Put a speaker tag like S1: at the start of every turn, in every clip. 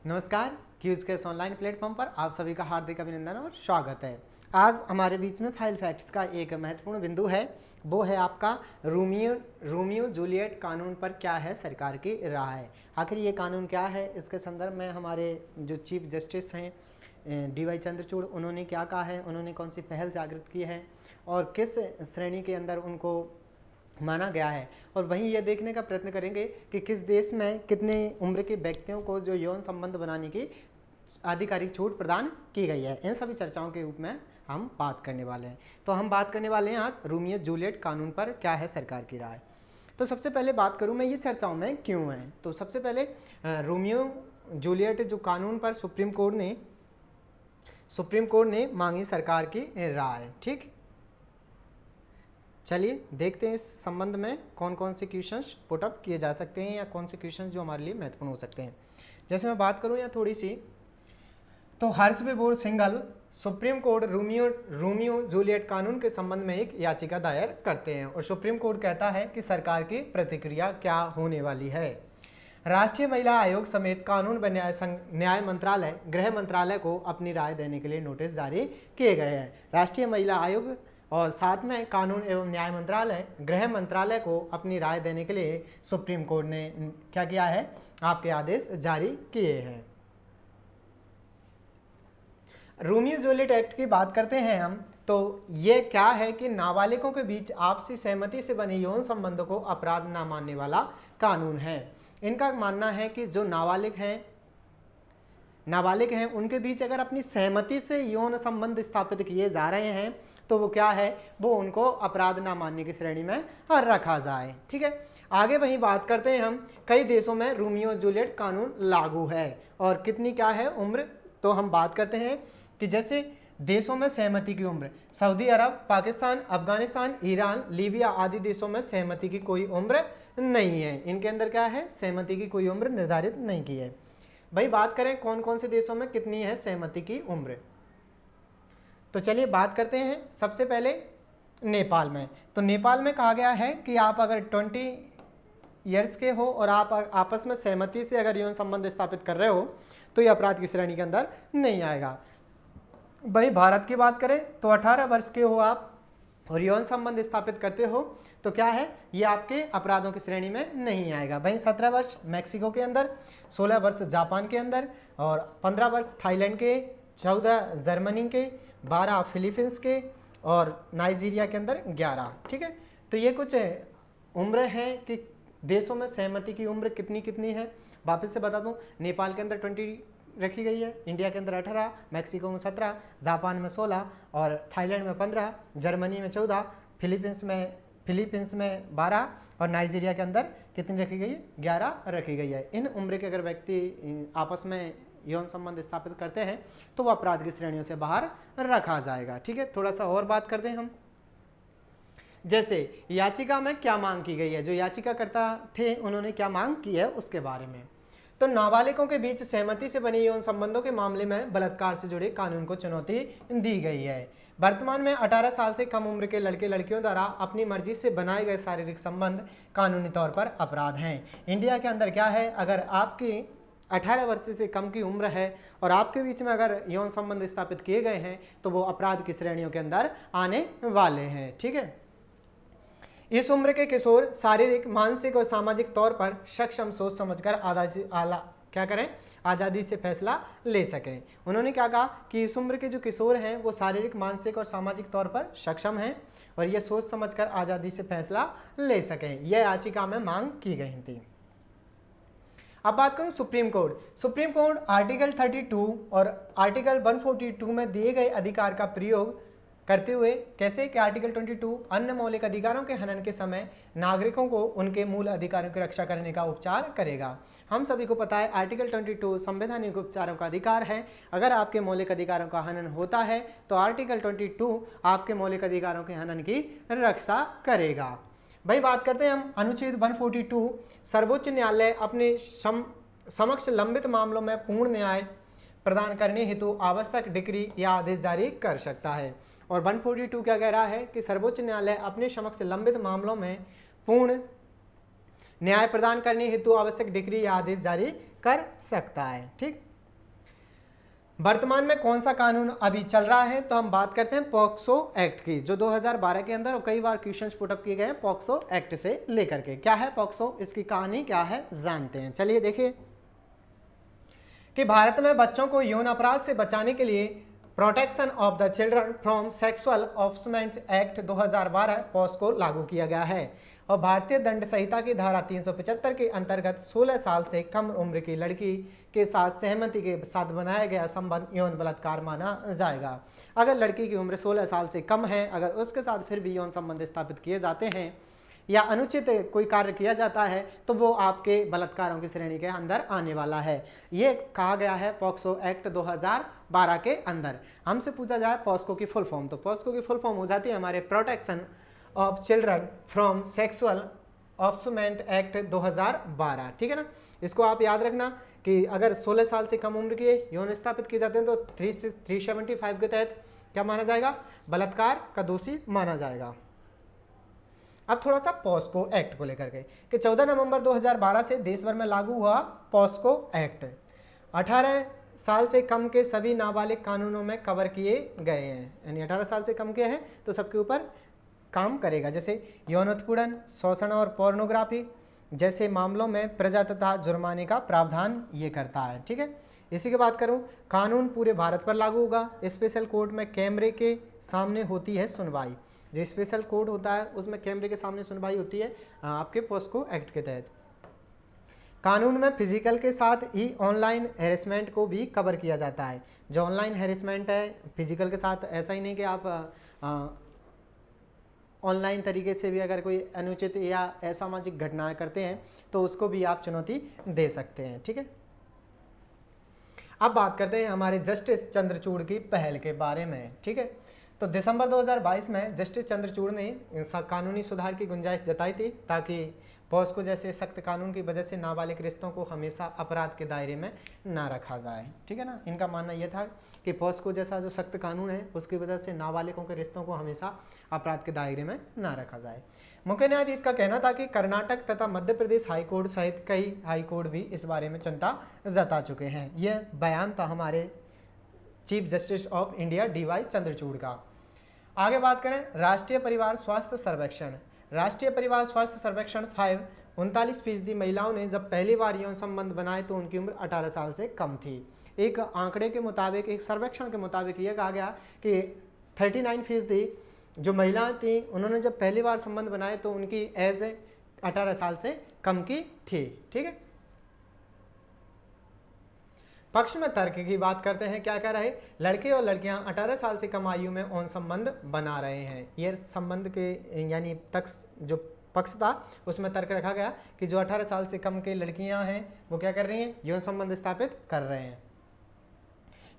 S1: नमस्कार। क्यूज के इस ऑनलाइन प्लेटफॉर्म पर आप सभी का हार्दिक अभिनंदन और स्वागत है। आज हमारे बीच में फाइल फैक्ट्स का एक महत्वपूर्ण बिंदु है, वो है आपका रोमियो जूलियट कानून पर क्या है सरकार की राय। आखिर ये कानून क्या है, इसके संदर्भ में हमारे जो चीफ जस्टिस हैं DY चंद्रचूड़, उन्होंने क्या कहा है, उन्होंने कौन सी पहल जागृत की है और किस श्रेणी के अंदर उनको माना गया है। और वहीं यह देखने का प्रयत्न करेंगे कि किस देश में कितने उम्र के व्यक्तियों को जो यौन संबंध बनाने की आधिकारिक छूट प्रदान की गई है। इन सभी चर्चाओं के रूप में हम बात करने वाले हैं। तो हम बात करने वाले हैं आज रोमियो जूलियट कानून पर क्या है सरकार की राय। तो सबसे पहले बात करूं मैं ये चर्चाओं में क्यों है। तो सबसे पहले रोमियो जूलियट जो कानून पर सुप्रीम कोर्ट ने मांगी सरकार की राय। ठीक, चलिए देखते हैं इस संबंध में कौन कौन से क्वेश्चंस पुट अप किए जा सकते हैं या कौन से क्वेश्चंस जो हमारे लिए महत्वपूर्ण हो सकते हैं। जैसे मैं बात करूं या थोड़ी सी, तो Harshvibhor Singhal Supreme Court Romeo Juliet कानून के संबंध में एक याचिका दायर करते हैं और सुप्रीम कोर्ट कहता है कि सरकार की प्रतिक्रिया क्या होने वाली है। राष्ट्रीय महिला आयोग समेत कानून व न्याय मंत्रालय, गृह मंत्रालय को अपनी राय देने के लिए नोटिस जारी किए गए हैं। राष्ट्रीय महिला आयोग और साथ में कानून एवं न्याय मंत्रालय, गृह मंत्रालय को अपनी राय देने के लिए सुप्रीम कोर्ट ने क्या किया है, आपके आदेश जारी किए हैं। रोमियो जूलियट एक्ट की बात करते हैं हम, तो ये क्या है कि नाबालिगों के बीच आपसी सहमति से बने यौन संबंधों को अपराध न मानने वाला कानून है। इनका मानना है कि जो नाबालिग हैं उनके बीच अगर अपनी सहमति से यौन संबंध स्थापित किए जा रहे हैं तो वो क्या है, वो उनको अपराध ना मानने की श्रेणी में रखा जाए। ठीक है, आगे वही बात करते हैं हम। कई देशों में रोमियो जूलियट कानून लागू है और कितनी क्या है उम्र, तो हम बात करते हैं कि जैसे देशों में सहमति की उम्र, सऊदी अरब, पाकिस्तान, अफगानिस्तान, ईरान, लीबिया आदि देशों में सहमति की कोई उम्र नहीं है। इनके अंदर क्या है, सहमति की कोई उम्र निर्धारित नहीं की है। भाई बात करें कौन कौन से देशों में कितनी है सहमति की उम्र, तो चलिए बात करते हैं। सबसे पहले नेपाल में, तो नेपाल में कहा गया है कि आप अगर 20 ईयर्स के हो और आप आपस में सहमति से अगर यौन संबंध स्थापित कर रहे हो तो ये अपराध की श्रेणी के अंदर नहीं आएगा। भाई भारत की बात करें तो 18 वर्ष के हो आप और यौन संबंध स्थापित करते हो तो क्या है, ये आपके अपराधों की श्रेणी में नहीं आएगा। भाई 17 वर्ष मैक्सिको के अंदर, 16 वर्ष जापान के अंदर और 15 वर्ष थाईलैंड के, 14 जर्मनी के, 12 फिलीपींस के और नाइजीरिया के अंदर 11। ठीक है, तो ये कुछ उम्र है कि देशों में सहमति की उम्र कितनी कितनी है। वापस से बता दूं, नेपाल के अंदर 20 रखी गई है, इंडिया के अंदर 18, मैक्सिको में 17, जापान में 16 और थाईलैंड में 15, जर्मनी में 14, फिलीपींस में 12 और नाइजीरिया के अंदर कितनी रखी गई है, 11 रखी गई है। इन उम्र के अगर व्यक्ति आपस में यौन संबंध स्थापित करते हैं तो वह अपराध की श्रेणियों से बाहर रखा जाएगा। ठीक है, थोड़ा सा और बात करते हैं हम। जैसे याचिका में क्या मांग की गई है, जो याचिकाकर्ता थे उन्होंने क्या मांग की है उसके बारे में। तो नाबालिगों के बीच सहमति से बने यौन संबंधों के मामले में बलात्कार से जुड़े कानून को चुनौती दी गई है। वर्तमान में 18 साल से कम उम्र के लड़के लड़कियों द्वारा अपनी मर्जी से बनाए गए शारीरिक संबंध कानूनी तौर पर अपराध हैं। इंडिया के अंदर क्या है, अगर आपकी 18 वर्ष से कम की उम्र है और आपके बीच में अगर यौन संबंध स्थापित किए गए हैं तो वो अपराध की श्रेणियों के अंदर आने वाले हैं। ठीक है, इस उम्र के किशोर शारीरिक, मानसिक और सामाजिक तौर पर सक्षम सोच समझकर आज़ादी से फैसला ले सकें। उन्होंने क्या कहा कि इस उम्र के जो किशोर हैं वो शारीरिक, मानसिक और सामाजिक तौर पर सक्षम हैं और ये सोच समझकर आज़ादी से फैसला ले सकें। यह याचिका में मांग की गई थी। अब बात करूं सुप्रीम कोर्ट आर्टिकल 32 और आर्टिकल 142 में दिए गए अधिकार का प्रयोग करते हुए कैसे कि आर्टिकल 22 अन्य मौलिक अधिकारों के हनन के समय नागरिकों को उनके मूल अधिकारों की रक्षा करने का उपचार करेगा। हम सभी को पता है आर्टिकल 22 संवैधानिक उपचारों का अधिकार है। अगर आपके मौलिक अधिकारों का हनन होता है तो आर्टिकल 22 आपके मौलिक अधिकारों के हनन की रक्षा करेगा। भाई बात करते हैं हम अनुच्छेद 142, सर्वोच्च न्यायालय अपने समक्ष लंबित मामलों में पूर्ण न्याय प्रदान करने हेतु आवश्यक डिक्री या आदेश जारी कर सकता है। और 142 क्या कह रहा है कि सर्वोच्च न्यायालय अपने समक्ष लंबित मामलों में पूर्ण न्याय प्रदान करने हेतु आवश्यक डिक्री या आदेश जारी कर सकता है। ठीक, वर्तमान में कौन सा कानून अभी चल रहा है, तो हम बात करते हैं पॉक्सो एक्ट की, जो 2012 के अंदर, और कई बार क्वेश्चंस पुट अप किए गए हैं पॉक्सो एक्ट से लेकर के। क्या है पॉक्सो, इसकी कहानी क्या है जानते हैं। चलिए देखिए कि भारत में बच्चों को यौन अपराध से बचाने के लिए protection of the children from sexual offence act 2012 POCSO लागू किया गया है, और भारतीय दंड संहिता की धारा 375 के अंतर्गत 16 साल से कम उम्र की लड़की के साथ सहमति के साथ बनाया गया संबंध यौन बलात्कार माना जाएगा। अगर लड़की की उम्र 16 साल से कम है, अगर उसके साथ फिर भी यौन संबंध स्थापित किए जाते हैं या अनुचित कोई कार्य किया जाता है, तो वो आपके बलात्कारों की श्रेणी के अंदर आने वाला है। ये कहा गया है पॉक्सो एक्ट 2012 के अंदर। हमसे पूछा जाए पॉक्सो की फुल फॉर्म, तो पॉक्सो की फुल फॉर्म हो जाती है हमारे protection of children from sexual offence act 2012। ठीक है ना, इसको आप याद रखना कि अगर 16 साल से कम उम्र के यौन स्थापित किए जाते हैं तो 375 के तहत क्या माना जाएगा, बलात्कार का दोषी माना जाएगा। अब थोड़ा सा पॉक्सो एक्ट को लेकर के कि 14 नवंबर 2012 से देश भर में लागू हुआ पॉक्सो एक्ट 18 साल से कम के सभी नाबालिग कानूनों में कवर किए गए हैं, यानी 18 साल से कम के हैं तो सबके ऊपर काम करेगा। जैसे यौन उत्पीड़न, शोषण और पोर्नोग्राफी जैसे मामलों में प्रजा तथा जुर्माने का प्रावधान ये करता है। ठीक है, इसी की बात करूं, कानून पूरे भारत पर लागू होगा। स्पेशल कोर्ट में कैमरे के सामने होती है सुनवाई, जो स्पेशल कोर्ट होता है उसमें कैमरे के सामने सुनवाई होती है आपके पॉक्सो एक्ट के तहत। कानून में फिजिकल के साथ ही ऑनलाइन हैरेसमेंट को भी कवर किया जाता है। जो ऑनलाइन हैरेसमेंट है फिजिकल के साथ, ऐसा ही नहीं कि आप ऑनलाइन तरीके से भी अगर कोई अनुचित या असामाजिक घटनाएं करते हैं तो उसको भी आप चुनौती दे सकते हैं। ठीक है, अब बात करते हैं हमारे जस्टिस चंद्रचूड़ की पहल के बारे में। ठीक है, तो दिसंबर 2022 में जस्टिस चंद्रचूड़ ने कानूनी सुधार की गुंजाइश जताई थी ताकि पॉक्सो जैसे सख्त कानून की वजह से नाबालिग रिश्तों को हमेशा अपराध के दायरे में ना रखा जाए। ठीक है ना, इनका मानना यह था कि पॉक्सो जैसा जो सख्त कानून है उसकी वजह से नाबालिगों के रिश्तों को हमेशा अपराध के दायरे में ना रखा जाए। मुख्य न्यायाधीश का कहना था कि कर्नाटक तथा मध्य प्रदेश हाईकोर्ट सहित कई हाईकोर्ट भी इस बारे में चिंता जता चुके हैं। यह बयान था हमारे chief justice of India DY Chandrachud का। आगे बात करें राष्ट्रीय परिवार स्वास्थ्य सर्वेक्षण। राष्ट्रीय परिवार स्वास्थ्य सर्वेक्षण 5 39% महिलाओं ने जब पहली बार यौन संबंध बनाए तो उनकी उम्र 18 साल से कम थी। एक आंकड़े के मुताबिक, एक सर्वेक्षण के मुताबिक यह कहा गया कि 39% जो महिलाएं थी उन्होंने जब पहली बार संबंध बनाए तो उनकी एज 18 साल से कम की थी। ठीक है, पक्ष में तर्क की बात करते हैं। क्या कह रहे, लड़के और लड़कियां 18 साल से कम आयु में यौन संबंध बना रहे हैं। ये संबंध के यानी जो पक्ष था उसमें तर्क रखा गया कि जो 18 साल से कम के लड़कियां हैं वो क्या कर रही हैं, यौन संबंध स्थापित कर रहे हैं।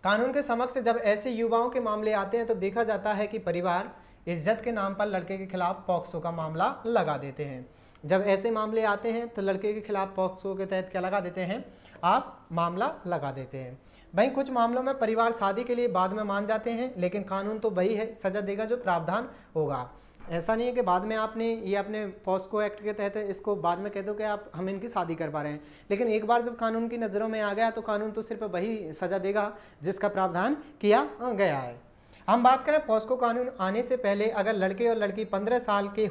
S1: कानून के समक्ष जब ऐसे युवाओं के मामले आते हैं तो देखा जाता है कि परिवार इज्जत के नाम पर लड़के के खिलाफ पॉक्सो का मामला लगा देते हैं। जब ऐसे मामले आते हैं तो लड़के के खिलाफ पॉक्सो के तहत क्या लगा देते हैं, आप मामला लगा देते हैं। भाई कुछ मामलों में परिवार शादी के लिए बाद में मान जाते हैं, लेकिन कानून तो वही है, सजा देगा जो प्रावधान होगा। ऐसा नहीं है कि बाद में आपने ये अपने पॉक्सो एक्ट के तहत इसको बाद में कह दो कि आप हम इनकी शादी कर पा रहे हैं, लेकिन एक बार जब कानून की नज़रों में आ गया तो कानून तो सिर्फ वही सजा देगा जिसका प्रावधान किया गया है। हम बात करें पॉक्सो कानून आने से पहले अगर लड़के और लड़की 15 साल के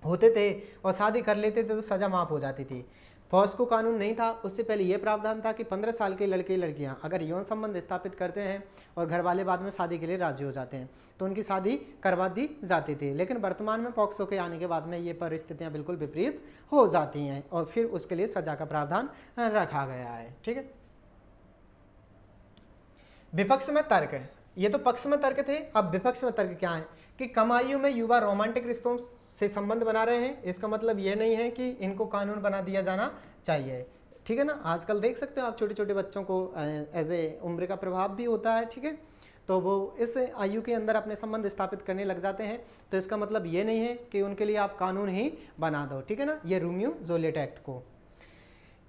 S1: होते थे और शादी कर लेते थे तो सज़ा माफ़ हो जाती थी। पॉक्सो कानून नहीं था उससे पहले ये प्रावधान था कि 15 साल के लड़के लड़कियां अगर यौन संबंध स्थापित करते हैं और घर वाले बाद में शादी के लिए राजी हो जाते हैं तो उनकी शादी करवा दी जाती थी। लेकिन वर्तमान में पॉक्सो के आने के बाद में ये परिस्थितियां बिल्कुल विपरीत हो जाती हैं और फिर उसके लिए सजा का प्रावधान रखा गया है। ठीक है, विपक्ष में तर्क, ये तो पक्ष में तर्क थे। अब विपक्ष में तर्क क्या है कि कम आयु में युवा रोमांटिक रिश्तों से संबंध बना रहे हैं, इसका मतलब ये नहीं है कि इनको कानून बना दिया जाना चाहिए। ठीक है ना, आजकल देख सकते हो आप छोटे छोटे बच्चों को एज ए उम्र का प्रभाव भी होता है। ठीक है, तो वो इस आयु के अंदर अपने संबंध स्थापित करने लग जाते हैं, तो इसका मतलब ये नहीं है कि उनके लिए आप कानून ही बना दो। ठीक है ना, ये रोमियो जूलियट एक्ट को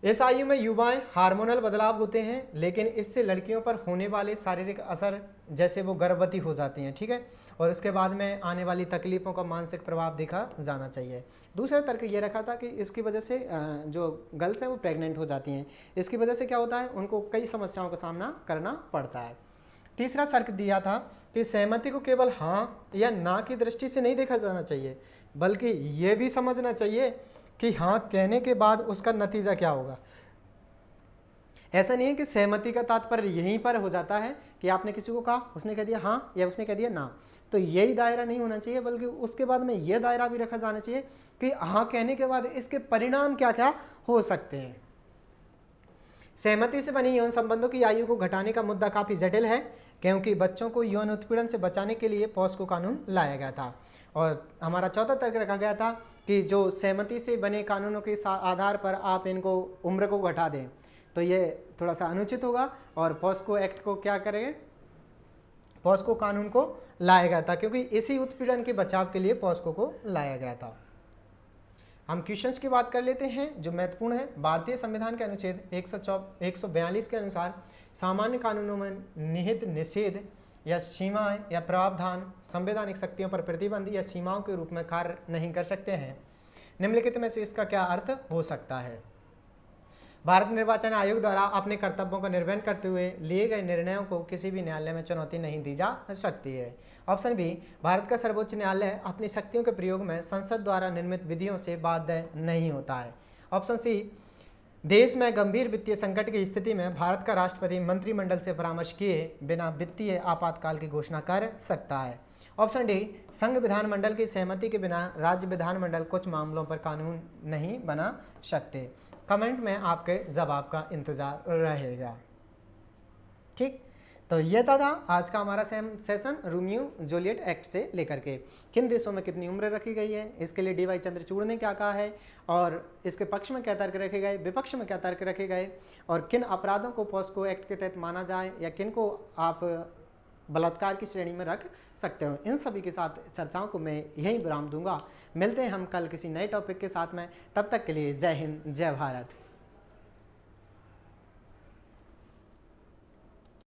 S1: इस आयु में युवाएं हार्मोनल बदलाव होते हैं, लेकिन इससे लड़कियों पर होने वाले शारीरिक असर जैसे वो गर्भवती हो जाती हैं, ठीक है, और उसके बाद में आने वाली तकलीफ़ों का मानसिक प्रभाव देखा जाना चाहिए। दूसरा तर्क ये रखा था कि इसकी वजह से जो गर्ल्स हैं वो प्रेग्नेंट हो जाती हैं, इसकी वजह से क्या होता है, उनको कई समस्याओं का सामना करना पड़ता है। तीसरा तर्क दिया था कि सहमति को केवल हाँ या ना की दृष्टि से नहीं देखा जाना चाहिए, बल्कि ये भी समझना चाहिए कि हाँ कहने के बाद उसका नतीजा क्या होगा। ऐसा नहीं है कि सहमति का तात्पर्य यहीं पर हो जाता है कि आपने किसी को कहा, उसने कह दिया हाँ या उसने कह दिया ना, तो यही दायरा नहीं होना चाहिए, बल्कि उसके बाद में यह दायरा भी रखा जाना चाहिए कि हाँ कहने के बाद इसके परिणाम क्या क्या हो सकते हैं। सहमति से बनी यौन संबंधों की आयु को घटाने का मुद्दा काफ़ी जटिल है, क्योंकि बच्चों को यौन उत्पीड़न से बचाने के लिए पॉस्को कानून लाया गया था। और हमारा चौथा तर्क रखा गया था कि जो सहमति से बने कानूनों के आधार पर आप इनको उम्र को घटा दें तो ये थोड़ा सा अनुचित होगा, और पॉस्को एक्ट को क्या करेंगे, पॉस्को कानून को लाया गया था, क्योंकि इसी उत्पीड़न के बचाव के लिए पॉस्को को लाया गया था। हम क्वेश्चंस की बात कर लेते हैं जो महत्वपूर्ण है। भारतीय संविधान के अनुच्छेद 142 के अनुसार सामान्य कानूनों में निहित निषेध या सीमाएं या प्रावधान संवैधानिक शक्तियों पर प्रतिबंध या सीमाओं के रूप में कार्य नहीं कर सकते हैं। निम्नलिखित में से इसका क्या अर्थ हो सकता है। भारत निर्वाचन आयोग द्वारा अपने कर्तव्यों का निर्वहन करते हुए लिए गए निर्णयों को किसी भी न्यायालय में चुनौती नहीं दी जा सकती है। ऑप्शन बी, भारत का सर्वोच्च न्यायालय अपनी शक्तियों के प्रयोग में संसद द्वारा निर्मित विधियों से बाध्य नहीं होता है। ऑप्शन सी, देश में गंभीर वित्तीय संकट की स्थिति में भारत का राष्ट्रपति मंत्रिमंडल से परामर्श किए बिना वित्तीय आपातकाल की घोषणा कर सकता है। ऑप्शन डी, संघ विधानमंडल की सहमति के बिना राज्य विधानमंडल कुछ मामलों पर कानून नहीं बना सकते। कमेंट में आपके जवाब का इंतजार रहेगा। ठीक, तो ये था आज का हमारा सेशन रोमियो जूलियट एक्ट से लेकर के किन देशों में कितनी उम्र रखी गई है, इसके लिए डी वाई चंद्रचूड़ ने क्या कहा है, और इसके पक्ष में क्या तर्क रखे गए, विपक्ष में क्या तर्क रखे गए, और किन अपराधों को पॉस्को एक्ट के तहत माना जाए या किन को आप बलात्कार की श्रेणी में रख सकते हो। इन सभी के साथ चर्चाओं को मैं यहीं विराम दूंगा। मिलते हैं हम कल किसी नए टॉपिक के साथ में, तब तक के लिए जय हिंद, जय भारत।